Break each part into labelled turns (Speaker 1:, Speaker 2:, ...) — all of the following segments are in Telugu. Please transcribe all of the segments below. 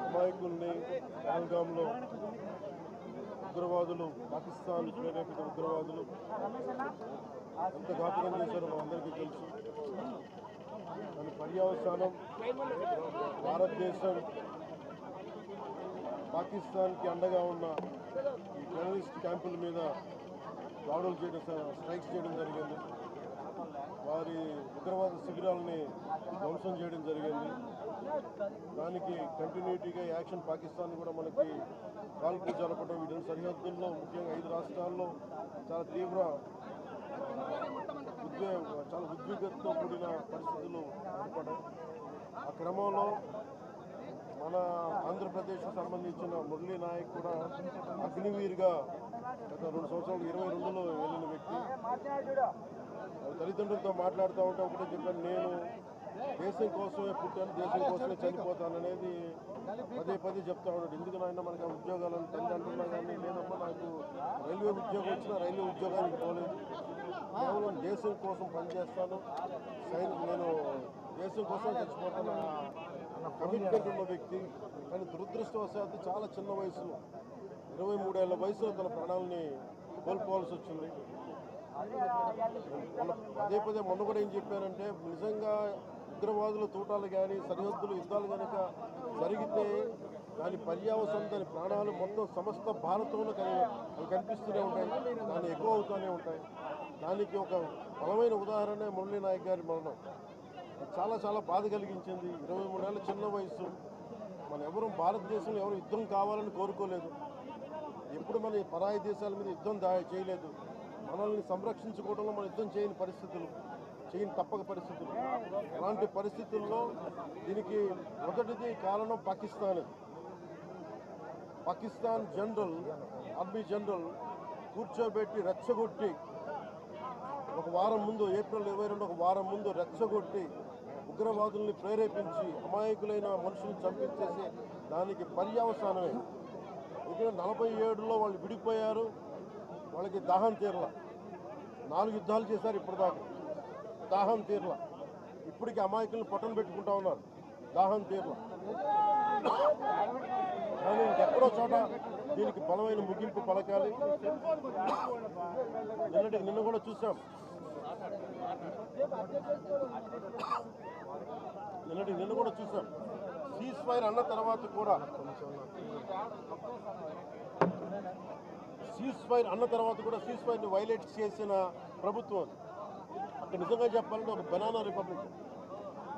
Speaker 1: అమాయకుల్ని పహల్గామ్లో ఉగ్రవాదులు, పాకిస్తాన్ ప్రేరేపిత ఉగ్రవాదులు ఎంత ఘాతుకం చేశారో మనందరికీ తెలుసు. దాని పర్యవసానం భారతదేశం పాకిస్తాన్కి అండగా ఉన్న ఈ టెర్రరిస్ట్ క్యాంపుల మీద దాడులు చేయడం, స్ట్రైక్స్ చేయడం జరిగింది. వారి ఉగ్రవాద శిబిరాలని ధ్వంసం చేయడం జరిగింది. దానికి కంటిన్యూటీగా యాక్షన్ పాకిస్తాన్ కూడా మనకి కాల్పులు జరపడం, వీటి సరిహద్దుల్లో ముఖ్యంగా 5 రాష్ట్రాల్లో చాలా తీవ్ర చాలా ఉద్విగ్నతతో కూడిన పరిస్థితులు ఏర్పడ్డాయి. ఆ క్రమంలో మన ఆంధ్రప్రదేశ్కు సంబంధించిన మురళీ నాయక్ కూడా అగ్నివీర్గా గత 2 సంవత్సరాలు 22లో వెళ్ళిన వ్యక్తి. తల్లిదండ్రులతో మాట్లాడుతూ ఉంటే ఒకటే చెప్పాను, నేను దేశం కోసమే పుట్టాను, దేశం కోసమే చనిపోతాను అనేది పదే చెప్తా ఉన్నాడు. ఎందుకు నాయన మనకు ఆ ఉద్యోగాలను తల్లి అంటున్నా కానీ లేదమ్మా, నాకు రైల్వే ఉద్యోగం వచ్చినా రైల్వే ఉద్యోగానికి పోలేదు, కేవలం దేశం కోసం పనిచేస్తాను, నేను దేశం కోసం చచ్చిపోతాను అన్న కమిట్మెంట్ ఉన్న వ్యక్తి. కానీ దురదృష్టవశాత్తు చాలా చిన్న వయసులో 23 ఏళ్ల వయసులో తన ప్రాణాలని కోల్పోవాల్సి వచ్చింది. పదే మొన్న కూడా ఏం చెప్పారంటే, నిజంగా ఉగ్రవాదుల తూటాలు కానీ సరిహద్దులు యుద్ధాలు కనుక జరిగితే దాని పర్యావసనం, దాని ప్రాణాలు మొత్తం సమస్త భారతంలో అవి కనిపిస్తూనే ఉంటాయి, దాన్ని ఎక్కువ అవుతూనే ఉంటాయి. దానికి ఒక బలమైన ఉదాహరణ మురళీ నాయక్ గారి మరణం. చాలా బాధ కలిగించింది. 23 ఏళ్ళ చిన్న వయసు. మన భారతదేశంలో ఎవరు యుద్ధం కావాలని కోరుకోలేదు, ఎప్పుడు మన పరాయి దేశాల మీద యుద్ధం చేయలేదు. మనల్ని సంరక్షించుకోవడంలో మనం యుద్ధం చేయని తప్పక పరిస్థితులు. అలాంటి పరిస్థితుల్లో దీనికి మొదటిది కారణం పాకిస్తాన్ ఆర్మీ జనరల్ కూర్చోబెట్టి రెచ్చగొట్టి ఒక వారం ముందు, ఏప్రిల్ 22 ఒక వారం ముందు రెచ్చగొట్టి ఉగ్రవాదుల్ని ప్రేరేపించి అమాయకులైన మనుషులను చంపించేసి దానికి పర్యవసానమే. ఎందుకంటే 47లో వాళ్ళు విడిపోయారు, వాళ్ళకి దాహం తీరల. 4 యుద్ధాలు చేశారు ఇప్పటిదాకా, దాహం తీరల. ఇప్పటికీ అమాయకులను పట్టణ పెట్టుకుంటా ఉన్నారు, దాహం తీరల. కానీ ఇంకెక్కడో చోట దీనికి బలమైన ముగింపు పలకాలి. నిన్న కూడా చూసాం, సీజ్ ఫైర్ అన్న తర్వాత కూడా సీజ్ ఫైర్ని వైలేట్ చేసిన ప్రభుత్వం అక్కడ. నిజంగా చెప్పాలంటే ఒక బనానా రిపబ్లిక్.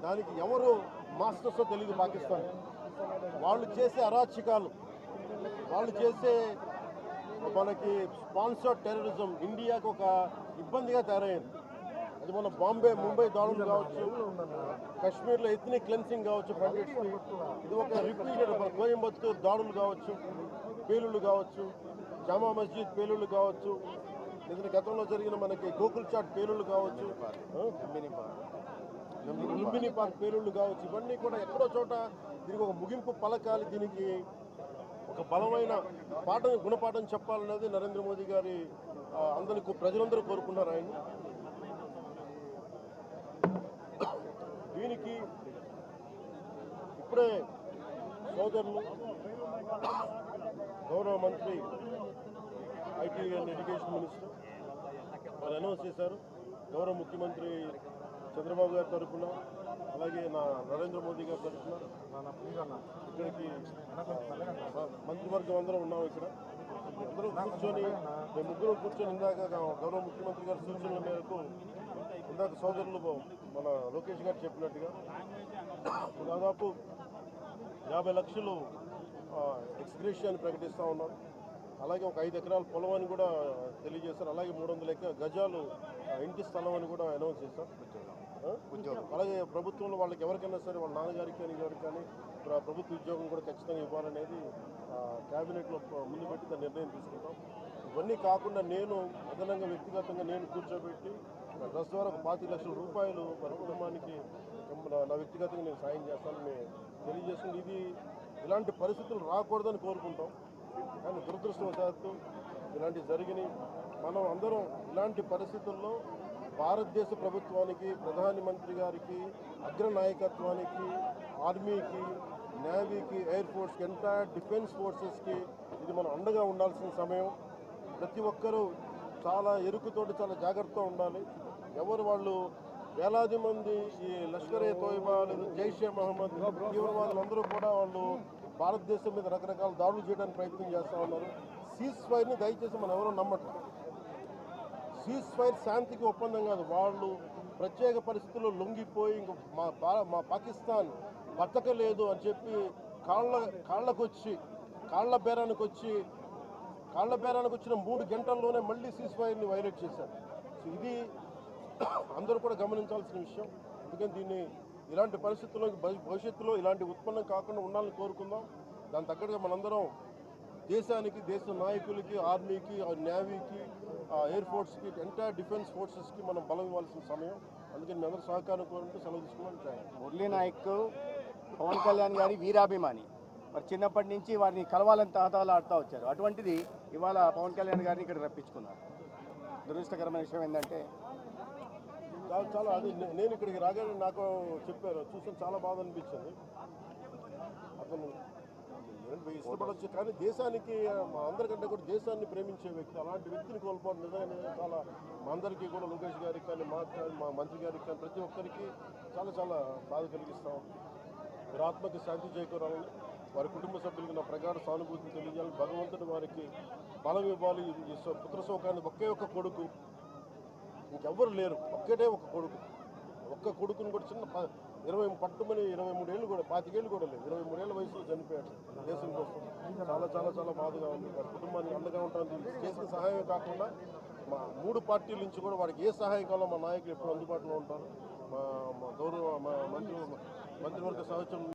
Speaker 1: దానికి ఎవరు మాస్టర్సో తెలియదు పాకిస్తాన్. వాళ్ళు చేసే అరాచకాలు, వాళ్ళు చేసే మనకి స్పాన్సర్డ్ టెర్రరిజం ఇండియాకు ఒక ఇబ్బందిగా తయారైంది. అది మన ముంబై దాడులు కావచ్చు, కాశ్మీర్లో ఎథ్నిక్ క్లెన్సింగ్ కావచ్చు, ఇది ఒక రిపీటెడ్. కోయంబత్తూర్ దాడులు కావచ్చు, పేలుళ్ళు కావచ్చు, జామా మస్జిద్ పేలుళ్ళు కావచ్చు, లేదంటే గతంలో జరిగిన మనకి గోకుల్ చాట్ పేలుళ్ళు కావచ్చు, లుంబిని పార్క్ పేలుళ్ళు కావచ్చు, ఇవన్నీ కూడా ఎక్కడో చోట దీనికి ఒక ముగింపు పలకాలి. దీనికి ఒక బలమైన గుణపాఠం చెప్పాలనేది నరేంద్ర మోదీ గారి ప్రజలందరూ కోరుకున్నారు ఆయన. దీనికి ఇప్పుడే సోదరులు గౌరవ మంత్రి ఐటీ అండ్ ఎడ్యుకేషన్ మినిస్టర్ వాళ్ళు అనౌన్స్ చేశారు. గౌరవ ముఖ్యమంత్రి చంద్రబాబు గారి తరఫున, అలాగే నరేంద్ర మోదీ గారి తరఫున ఇక్కడికి మంత్రివర్గం అందరం ఉన్నాం. ఇక్కడ అందరూ మేము ముగ్గురు కూర్చొని ఇందాక గౌరవ ముఖ్యమంత్రి గారి సూచనల మేరకు ఇందాక సోదరులు మన లోకేష్ గారు చెప్పినట్టుగా దాదాపు 50 లక్షలు ఎక్స్గ్రేషియాని ప్రకటిస్తూ ఉన్నారు. అలాగే ఒక 5 ఎకరాల పొలం అని కూడా తెలియజేశారు. అలాగే 300 గజాలు ఇంటి స్థలం అని కూడా అనౌన్స్ చేశారు. అలాగే ప్రభుత్వంలో వాళ్ళకి ఎవరికైనా సరే, వాళ్ళ నాన్నగారికి కానీ ఎవరికి కానీ ప్రభుత్వ ఉద్యోగం కూడా ఖచ్చితంగా ఇవ్వాలనేది క్యాబినెట్లో ముందు పెట్టి దాని నిర్ణయం తీసుకుంటాం. ఇవన్నీ కాకుండా నేను అదనంగా వ్యక్తిగతంగా నేను కూర్చోబెట్టి ట్రస్ట్ ద్వారా ఒక 25 లక్షల రూపాయలు వారి కుటుంబానికి నా వ్యక్తిగతంగా నేను సాయం చేస్తానని తెలియజేస్తుంది. ఇలాంటి పరిస్థితులు రాకూడదని కోరుకుంటాం. కానీ దురదృష్టవశాత్తు ఇలాంటివి జరిగినాయి. మనం అందరం ఇలాంటి పరిస్థితుల్లో భారతదేశ ప్రభుత్వానికి, ప్రధానమంత్రి గారికి, అగ్ర నాయకత్వానికి ఆర్మీకి, నేవీకి, ఎయిర్ ఫోర్స్కి, ఎంటైర్ డిఫెన్స్ ఫోర్సెస్కి ఇది మనం అండగా ఉండాల్సిన సమయం. ప్రతి ఒక్కరూ చాలా ఎరుకుతోటి చాలా జాగ్రత్తగా ఉండాలి. ఎవరు వాళ్ళు వేలాది మంది ఈ లష్కర్ ఏ తోయిబా లేదా జైషే మహమ్మద్ తీవ్రవాదులందరూ కూడా వాళ్ళు భారతదేశం మీద రకరకాల దాడులు చేయడానికి ప్రయత్నం చేస్తూ ఉన్నారు. సీజ్ ఫైర్ని దయచేసి మనం ఎవరో నమ్మట్లేదు. సీజ్ ఫైర్ శాంతికి ఒప్పందం కాదు. వాళ్ళు ప్రత్యేక పరిస్థితుల్లో లొంగిపోయి ఇంక మా పాకిస్తాన్ బతకలేదు అని చెప్పి కాళ్ళ బేరానికి వచ్చిన 3 గంటల్లోనే మళ్ళీ సీజ్ ఫైర్ని వైలేట్ చేశారు. సో ఇది అందరూ కూడా గమనించాల్సిన విషయం. అందుకని దీన్ని ఇలాంటి పరిస్థితుల్లో భవిష్యత్తులో ఇలాంటి ఉత్పన్నం కాకుండా ఉండాలని కోరుకుందాం. దాని తగ్గట్టుగా మనందరం దేశానికి, దేశ నాయకులకి, ఆర్మీకి, నేవీకి, ఎయిర్ ఫోర్స్కి, ఎంటైర్ డిఫెన్స్ ఫోర్సెస్కి మనం బలం ఇవ్వాల్సిన సమయం. అందుకని మీ అందరూ సహకారం కోరుకుంటూ సెలవు తీసుకున్నాం.
Speaker 2: మురళీ నాయక్ పవన్ కళ్యాణ్ గారి వీరాభిమాని, మరి చిన్నప్పటి నుంచి వారిని కలవాలని తహతహలు ఆడుతూ వచ్చారు. అటువంటిది ఇవాళ పవన్ కళ్యాణ్ గారిని ఇక్కడ రప్పించుకున్నారు. దురదృష్టకరమైన విషయం ఏంటంటే
Speaker 1: చాలా అది నేను ఇక్కడికి రాగానే నాకు చెప్పారు, చూసాను, చాలా బాధ అనిపించింది. అతను ఇష్టపడవచ్చు కానీ దేశానికి, మా అందరికంటే కూడా దేశాన్ని ప్రేమించే వ్యక్తి, అలాంటి వ్యక్తిని కోల్పోవడం నిజంగా చాలా మా అందరికీ కూడా, లోకేష్ గారికి కానీ, మా మంత్రి గారికి కానీ, ప్రతి ఒక్కరికి చాలా చాలా బాధ కలిగిస్తాం. వారి ఆత్మకి శాంతి చేకూరాలని, వారి కుటుంబ సభ్యులకి నా ప్రగాఢ సానుభూతిని తెలియజేయాలి. భగవంతుడు వారికి బలం ఇవ్వాలి. ఈ పుత్ర శోకాన్ని ఒకే ఒక్క కొడుకు, ఇంకెవ్వరు లేరు, ఒక్కటే ఒక కొడుకు. ఒక్క కొడుకుని కూడా చిన్న 23 ఏళ్ళు కూడా, 25 ఏళ్ళు కూడా లేదు, 23 ఏళ్ళ వయసులో చనిపోయాడు దేశం కోసం. చాలా చాలా చాలా బాధగా ఉంది. వారి కుటుంబానికి అండగా ఉంటాను. చేసిన సహాయం కాకుండా మా 3 పార్టీల నుంచి కూడా వారికి ఏ సహాయం కావాలో మా నాయకులు ఎప్పుడు అందుబాటులో ఉంటారు. మా గౌరవ మంత్రివర్గ సహచరులు